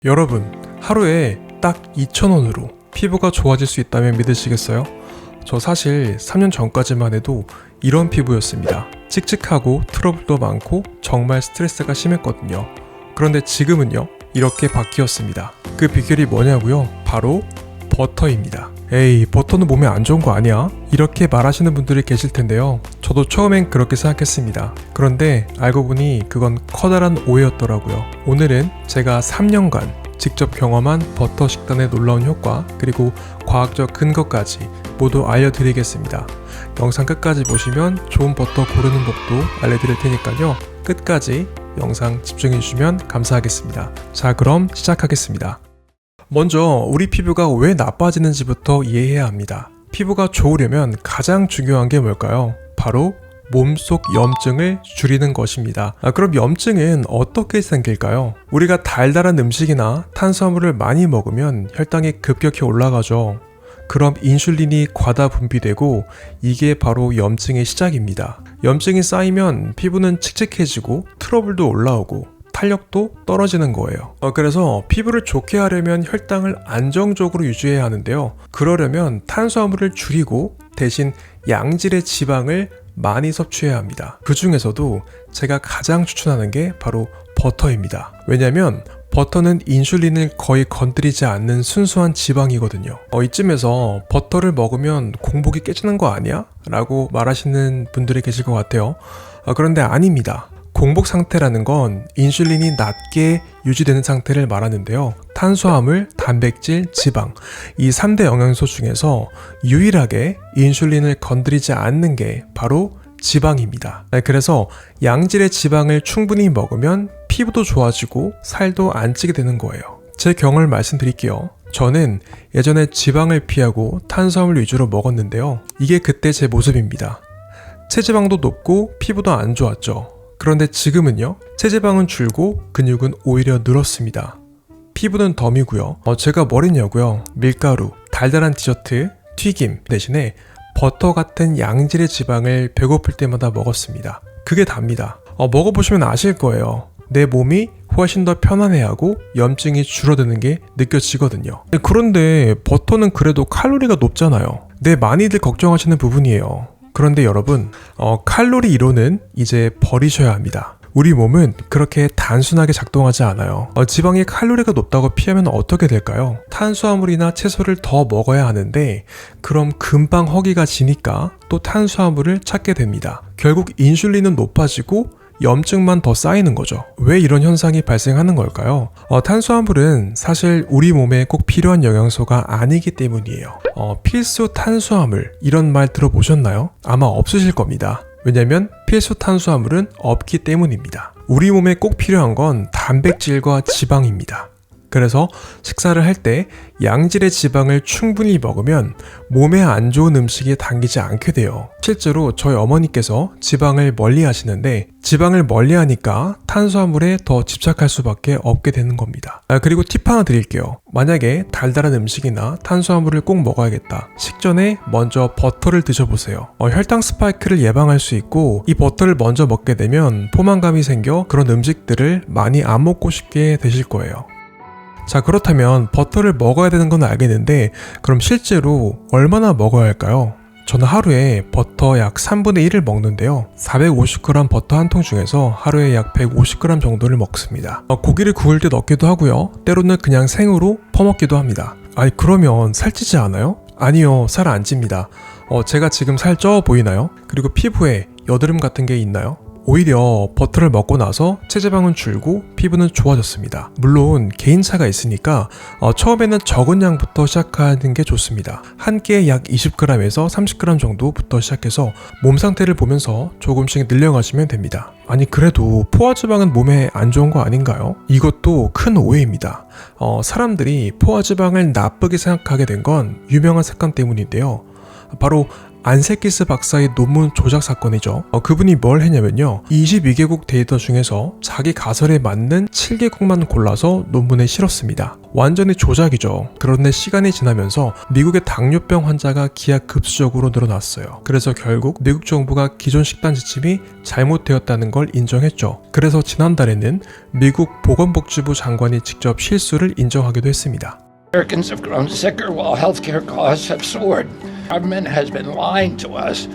여러분, 하루에 딱 2,000원으로 피부가 좋아질 수 있다면 믿으시겠어요? 저 사실 3년 전까지만 해도 이런 피부였습니다. 칙칙하고 트러블도 많고 정말 스트레스가 심했거든요. 그런데 지금은요, 이렇게 바뀌었습니다. 그 비결이 뭐냐고요? 바로 버터입니다. 에이, 버터는 몸에 안 좋은 거 아니야? 이렇게 말하시는 분들이 계실 텐데요. 저도 처음엔 그렇게 생각했습니다. 그런데 알고 보니 그건 커다란 오해였더라고요. 오늘은 제가 3년간 직접 경험한 버터 식단의 놀라운 효과, 그리고 과학적 근거까지 모두 알려드리겠습니다. 영상 끝까지 보시면 좋은 버터 고르는 법도 알려드릴 테니까요. 끝까지 영상 집중해주시면 감사하겠습니다. 자, 그럼 시작하겠습니다. 먼저 우리 피부가 왜 나빠지는지부터 이해해야 합니다. 피부가 좋으려면 가장 중요한 게 뭘까요? 바로 몸속 염증을 줄이는 것입니다. 그럼 염증은 어떻게 생길까요? 우리가 달달한 음식이나 탄수화물을 많이 먹으면 혈당이 급격히 올라가죠. 그럼 인슐린이 과다 분비되고 이게 바로 염증의 시작입니다. 염증이 쌓이면 피부는 칙칙해지고 트러블도 올라오고 탄력도 떨어지는 거예요. 그래서 피부를 좋게 하려면 혈당을 안정적으로 유지해야 하는데요. 그러려면 탄수화물을 줄이고 대신 양질의 지방을 많이 섭취해야 합니다. 그 중에서도 제가 가장 추천하는 게 바로 버터입니다. 왜냐면 버터는 인슐린을 거의 건드리지 않는 순수한 지방이거든요. 이쯤에서 버터를 먹으면 공복이 깨지는 거 아니야? 라고 말하시는 분들이 계실 것 같아요. 그런데 아닙니다. 공복 상태라는 건 인슐린이 낮게 유지되는 상태를 말하는데요. 탄수화물, 단백질, 지방, 이 3대 영양소 중에서 유일하게 인슐린을 건드리지 않는 게 바로 지방입니다. 그래서 양질의 지방을 충분히 먹으면 피부도 좋아지고 살도 안 찌게 되는 거예요. 제 경험을 말씀드릴게요. 저는 예전에 지방을 피하고 탄수화물 위주로 먹었는데요. 이게 그때 제 모습입니다. 체지방도 높고 피부도 안 좋았죠. 그런데 지금은요, 체지방은 줄고 근육은 오히려 늘었습니다. 피부는 덤이고요. 제가 뭘 했냐고요? 밀가루, 달달한 디저트, 튀김 대신에 버터 같은 양질의 지방을 배고플 때마다 먹었습니다. 그게 답니다. 먹어보시면 아실 거예요. 내 몸이 훨씬 더 편안해하고 염증이 줄어드는 게 느껴지거든요. 그런데 버터는 그래도 칼로리가 높잖아요. 네, 많이들 걱정하시는 부분이에요. 그런데 여러분, 칼로리 이론은 이제 버리셔야 합니다. 우리 몸은 그렇게 단순하게 작동하지 않아요. 지방이 칼로리가 높다고 피하면 어떻게 될까요? 탄수화물이나 채소를 더 먹어야 하는데 그럼 금방 허기가 지니까 또 탄수화물을 찾게 됩니다. 결국 인슐린은 높아지고 염증만 더 쌓이는 거죠. 왜 이런 현상이 발생하는 걸까요? 탄수화물은 사실 우리 몸에 꼭 필요한 영양소가 아니기 때문이에요. 필수 탄수화물 이런 말 들어보셨나요? 아마 없으실 겁니다. 왜냐면 필수 탄수화물은 없기 때문입니다. 우리 몸에 꼭 필요한 건 단백질과 지방입니다. 그래서 식사를 할 때 양질의 지방을 충분히 먹으면 몸에 안 좋은 음식이 당기지 않게 돼요. 실제로 저희 어머니께서 지방을 멀리 하시는데 지방을 멀리 하니까 탄수화물에 더 집착할 수밖에 없게 되는 겁니다. 그리고 팁 하나 드릴게요. 만약에 달달한 음식이나 탄수화물을 꼭 먹어야겠다. 식전에 먼저 버터를 드셔보세요. 혈당 스파이크를 예방할 수 있고 이 버터를 먼저 먹게 되면 포만감이 생겨 그런 음식들을 많이 안 먹고 싶게 되실 거예요. 자, 그렇다면 버터를 먹어야 되는 건 알겠는데 그럼 실제로 얼마나 먹어야 할까요? 저는 하루에 버터 약 3분의 1을 먹는데요. 450g 버터 한 통 중에서 하루에 약 150g 정도를 먹습니다. 고기를 구울 때 넣기도 하고요. 때로는 그냥 생으로 퍼먹기도 합니다. 아니, 그러면 살찌지 않아요? 아니요, 살 안 찝니다. 제가 지금 살 쪄 보이나요? 그리고 피부에 여드름 같은 게 있나요? 오히려 버터를 먹고 나서 체지방은 줄고 피부는 좋아졌습니다. 물론 개인차가 있으니까 처음에는 적은 양부터 시작하는 게 좋습니다. 한 끼에 약 20g에서 30g 정도부터 시작해서 몸 상태를 보면서 조금씩 늘려가시면 됩니다. 아니, 그래도 포화지방은 몸에 안 좋은 거 아닌가요? 이것도 큰 오해입니다. 사람들이 포화지방을 나쁘게 생각하게 된 건 유명한 습관 때문인데요. 바로 안세키스 박사의 논문 조작 사건이죠. 그분이 뭘 했냐면요. 22개국 데이터 중에서 자기 가설에 맞는 7개국만 골라서 논문에 실었습니다. 완전히 조작이죠. 그런데 시간이 지나면서 미국의 당뇨병 환자가 기하급수적으로 늘어났어요. 그래서 결국 미국 정부가 기존 식단 지침이 잘못되었다는 걸 인정했죠. 그래서 지난달에는 미국 보건복지부 장관이 직접 실수를 인정하기도 했습니다. Americans have grown sicker while healthcare costs have soared. Government has been lying to us,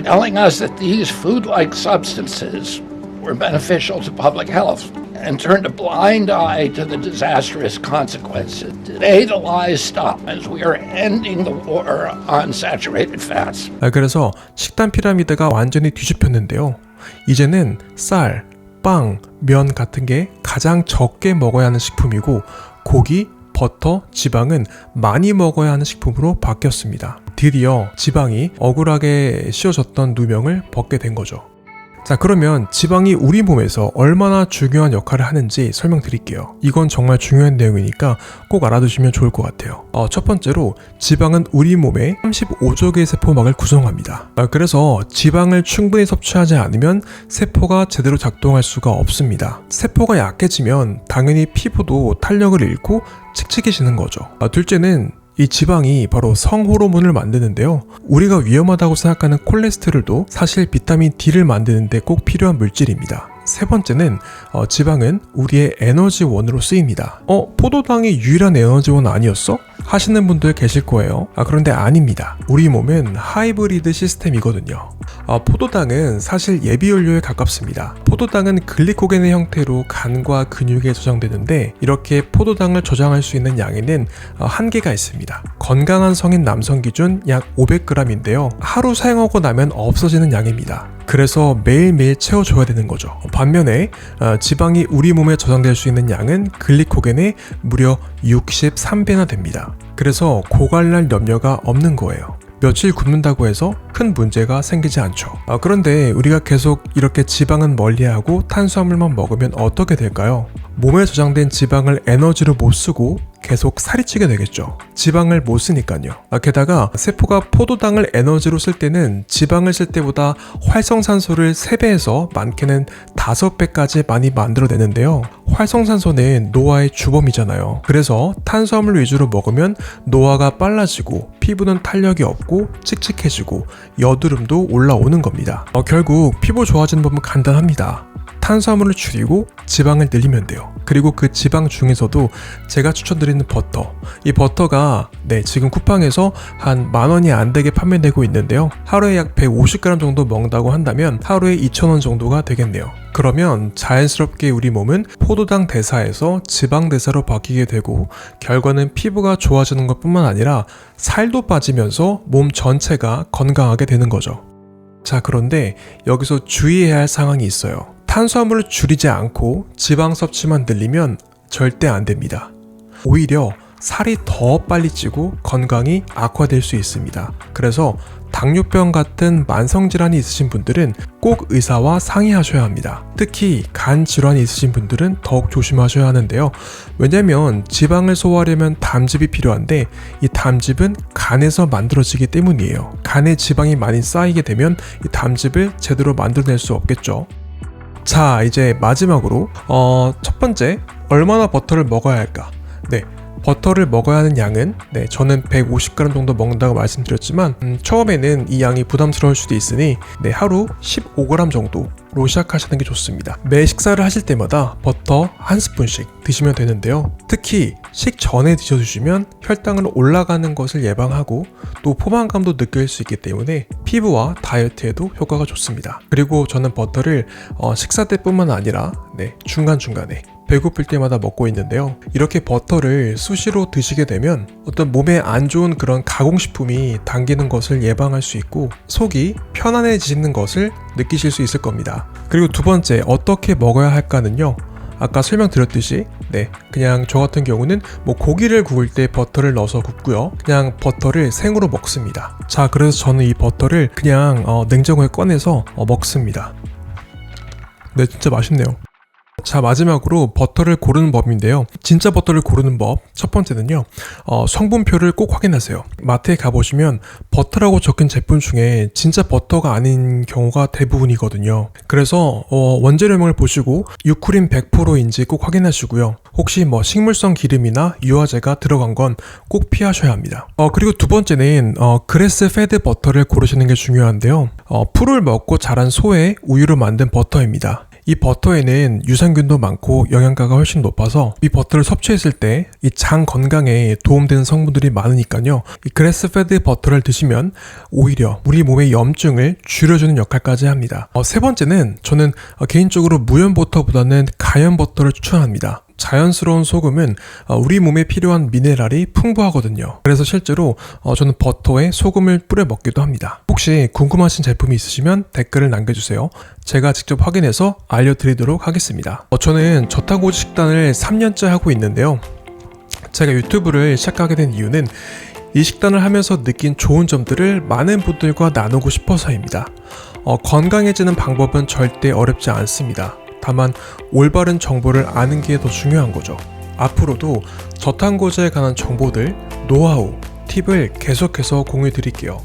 telling us that these food-like substances were beneficial to public health and turned a blind eye to the disastrous consequences. Today the lies stop as we are ending the war on saturated fats. 그래서 식단 피라미드가 완전히 뒤집혔는데요. 이제는 쌀, 빵, 면 같은 게 가장 적게 먹어야 하는 식품이고 고기, 버터, 지방은 많이 먹어야 하는 식품으로 바뀌었습니다. 드디어 지방이 억울하게 씌워졌던 누명을 벗게 된 거죠. 자, 그러면 지방이 우리 몸에서 얼마나 중요한 역할을 하는지 설명드릴게요. 이건 정말 중요한 내용이니까 꼭 알아두시면 좋을 것 같아요. 첫 번째로 지방은 우리 몸의 35조 개의 세포막을 구성합니다. 그래서 지방을 충분히 섭취하지 않으면 세포가 제대로 작동할 수가 없습니다. 세포가 약해지면 당연히 피부도 탄력을 잃고 칙칙해지는 거죠. 둘째는 이 지방이 바로 성호르몬을 만드는데요. 우리가 위험하다고 생각하는 콜레스테롤도 사실 비타민 D를 만드는데 꼭 필요한 물질입니다. 세 번째는 지방은 우리의 에너지원으로 쓰입니다. 포도당이 유일한 에너지원 아니었어? 하시는 분들 계실 거예요. 그런데 아닙니다. 우리 몸은 하이브리드 시스템이거든요. 포도당은 사실 예비연료에 가깝습니다. 포도당은 글리코겐의 형태로 간과 근육에 저장되는데 이렇게 포도당을 저장할 수 있는 양에는 한계가 있습니다. 건강한 성인 남성 기준 약 500g인데요. 하루 사용하고 나면 없어지는 양입니다. 그래서 매일매일 채워줘야 되는 거죠. 반면에 지방이 우리 몸에 저장될 수 있는 양은 글리코겐의 무려 63배나 됩니다. 그래서 고갈날 염려가 없는 거예요. 며칠 굶는다고 해서 큰 문제가 생기지 않죠. 그런데 우리가 계속 이렇게 지방은 멀리하고 탄수화물만 먹으면 어떻게 될까요? 몸에 저장된 지방을 에너지로 못 쓰고 계속 살이 찌게 되겠죠. 지방을 못 쓰니까요. 게다가 세포가 포도당을 에너지로 쓸 때는 지방을 쓸 때보다 활성산소를 3배에서 많게는 5배까지 많이 만들어내는데요. 활성산소는 노화의 주범이잖아요. 그래서 탄수화물 위주로 먹으면 노화가 빨라지고 피부는 탄력이 없고 칙칙해지고 여드름도 올라오는 겁니다. 결국 피부 좋아지는 법은 간단합니다. 탄수화물을 줄이고 지방을 늘리면 돼요. 그리고 그 지방 중에서도 제가 추천드리는 버터, 이 버터가 지금 쿠팡에서 한 10,000원이 안 되게 판매되고 있는데요. 하루에 약 150g 정도 먹는다고 한다면 하루에 2,000원 정도가 되겠네요. 그러면 자연스럽게 우리 몸은 포도당 대사에서 지방 대사로 바뀌게 되고 결과는 피부가 좋아지는 것뿐만 아니라 살도 빠지면서 몸 전체가 건강하게 되는 거죠. 자, 그런데 여기서 주의해야 할 상황이 있어요. 탄수화물을 줄이지 않고 지방 섭취만 늘리면 절대 안 됩니다. 오히려 살이 더 빨리 찌고 건강이 악화될 수 있습니다. 그래서 당뇨병 같은 만성질환이 있으신 분들은 꼭 의사와 상의하셔야 합니다. 특히 간 질환이 있으신 분들은 더욱 조심하셔야 하는데요. 왜냐면 지방을 소화하려면 담즙이 필요한데 이 담즙은 간에서 만들어지기 때문이에요. 간에 지방이 많이 쌓이게 되면 이 담즙을 제대로 만들어낼 수 없겠죠. 자, 이제 마지막으로 첫 번째, 얼마나 버터를 먹어야 할까? 버터를 먹어야 하는 양은 저는 150g 정도 먹는다고 말씀드렸지만 처음에는 이 양이 부담스러울 수도 있으니 하루 15g 정도로 시작하시는 게 좋습니다. 매 식사를 하실 때마다 버터 한 스푼씩 드시면 되는데요. 특히 식전에 드셔주시면 혈당을 올라가는 것을 예방하고 또 포만감도 느낄 수 있기 때문에 피부와 다이어트에도 효과가 좋습니다. 그리고 저는 버터를 식사 때뿐만 아니라 중간중간에 배고플 때마다 먹고 있는데요. 이렇게 버터를 수시로 드시게 되면 어떤 몸에 안 좋은 그런 가공식품이 당기는 것을 예방할 수 있고 속이 편안해지는 것을 느끼실 수 있을 겁니다. 그리고 두 번째, 어떻게 먹어야 할까는요. 아까 설명드렸듯이 그냥 저 같은 경우는 고기를 구울 때 버터를 넣어서 굽고요. 그냥 버터를 생으로 먹습니다. 자, 그래서 저는 이 버터를 그냥 냉장고에 꺼내서 먹습니다. 진짜 맛있네요. 자, 마지막으로 버터를 고르는 법인데요. 진짜 버터를 고르는 법. 첫 번째는요. 성분표를 꼭 확인하세요. 마트에 가보시면 버터라고 적힌 제품 중에 진짜 버터가 아닌 경우가 대부분이거든요. 그래서 원재료명을 보시고 유쿠린 100%인지 꼭 확인하시고요. 혹시 식물성 기름이나 유화제가 들어간 건 꼭 피하셔야 합니다. 그리고 두 번째는 그래스 페드 버터를 고르시는 게 중요한데요. 풀을 먹고 자란 소의 우유로 만든 버터입니다. 이 버터에는 유산균도 많고 영양가가 훨씬 높아서 이 버터를 섭취했을 때 이 장 건강에 도움되는 성분들이 많으니까요. 이 그래스페드 버터를 드시면 오히려 우리 몸의 염증을 줄여주는 역할까지 합니다. 세 번째는 저는 개인적으로 무염 버터보다는 가염 버터를 추천합니다. 자연스러운 소금은 우리 몸에 필요한 미네랄이 풍부하거든요. 그래서 실제로 저는 버터에 소금을 뿌려 먹기도 합니다. 혹시 궁금하신 제품이 있으시면 댓글을 남겨주세요. 제가 직접 확인해서 알려드리도록 하겠습니다. 저는 저탄고지 식단을 3년째 하고 있는데요. 제가 유튜브를 시작하게 된 이유는 이 식단을 하면서 느낀 좋은 점들을 많은 분들과 나누고 싶어서입니다. 건강해지는 방법은 절대 어렵지 않습니다. 다만 올바른 정보를 아는 게 더 중요한 거죠. 앞으로도 저탄고지에 관한 정보들, 노하우, 팁을 계속해서 공유해 드릴게요.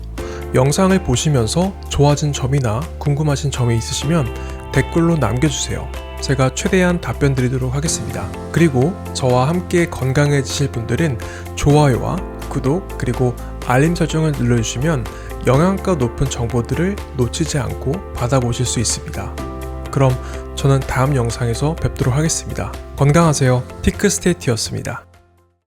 영상을 보시면서 좋아진 점이나 궁금하신 점이 있으시면 댓글로 남겨주세요. 제가 최대한 답변 드리도록 하겠습니다. 그리고 저와 함께 건강해지실 분들은 좋아요와 구독 그리고 알림 설정을 눌러주시면 영양가 높은 정보들을 놓치지 않고 받아보실 수 있습니다. 그럼 저는 다음 영상에서 뵙도록 하겠습니다. 건강하세요. 티크스테이트였습니다.